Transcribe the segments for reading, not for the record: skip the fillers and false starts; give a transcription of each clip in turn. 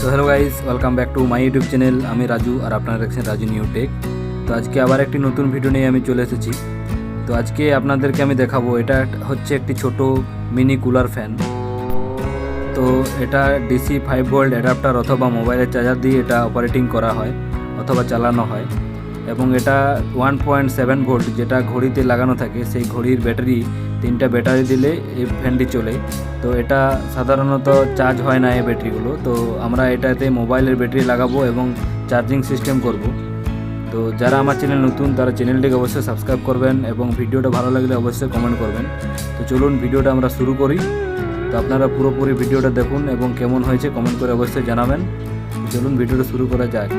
তো hello guys, welcome back to my YouTube channel. আমি রাজু আর আপনারা দেখছেন রাজু নিউ টেক। তো আজকে আবার একটি নতুন ভিডিও নিয়ে আমি চলে এসেছি। তো আজকে আপনাদেরকে আমি দেখাবো, এটা হচ্ছে একটি ছোট মিনি কুলার ফ্যান। তো এটা ডিসি 5 ভোল্ট অ্যাডাপ্টার অথবা মোবাইলের চার্জার দিয়ে এটা অপারেটিং করা হয় অথবা চালানো হয়। এবং এটা 1.7 ভোল্ট যেটা ঘড়িতে লাগানো থাকে, সেই ঘড়ির ব্যাটারি 3টা ব্যাটারি দিলে এই ফ্যানটি চলে। তো এটা সাধারণত চার্জ হয় না এই ব্যাটারিগুলো। তো আমরা এটাতে মোবাইলের ব্যাটারি লাগাবো এবং চার্জিং সিস্টেম করব। তো যারা আমার চ্যানেল নতুন তারা চ্যানেলটিকে অবশ্যই সাবস্ক্রাইব করবেন এবং ভিডিওটা ভালো লাগলে অবশ্যই কমেন্ট করবেন। তো চলুন ভিডিওটা আমরা শুরু করি। তো আপনারা পুরোপুরি ভিডিওটা দেখুন এবং কেমন হয়েছে কমেন্ট করে অবশ্যই জানাবেন। চলুন ভিডিওটা শুরু করা যাক।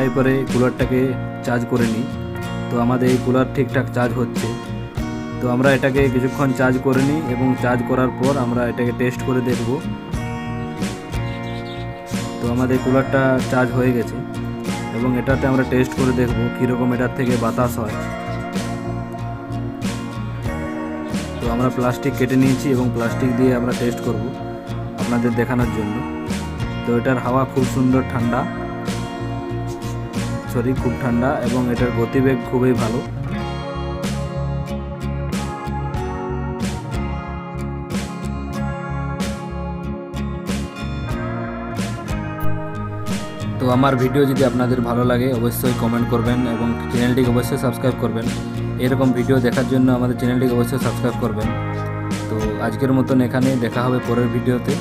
ট্রাই করে কুলারটাকে চার্জ করে নিই। তো আমাদের এই কুলার ঠিকঠাক চার্জ হচ্ছে। তো আমরা এটাকে কিছুক্ষণ চার্জ করে নিই এবং চার্জ করার পর আমরা এটাকে টেস্ট করে দেখব। তো আমাদের কুলারটা চার্জ হয়ে গেছে এবং এটাতে আমরা টেস্ট করে দেখব কীরকম এটার থেকে বাতাস হয়। তো আমরা প্লাস্টিক কেটে নিয়েছি এবং প্লাস্টিক দিয়ে আমরা টেস্ট করব আপনাদের দেখানোর জন্য। তো এটার হাওয়া খুব সুন্দর ঠান্ডা, খুব ঠান্ডা এবং এটার গতিবেগ খুবই ভালো। তো আমার ভিডিও যদি আপনাদের ভালো লাগে অবশ্যই কমেন্ট করবেন এবং চ্যানেলটিকে অবশ্যই সাবস্ক্রাইব করবেন। এরকম ভিডিও দেখার জন্য আমাদের চ্যানেলটিকে অবশ্যই সাবস্ক্রাইব করবেন। তো আজকের মতন এখানে দেখা হবে পরের ভিডিওতে।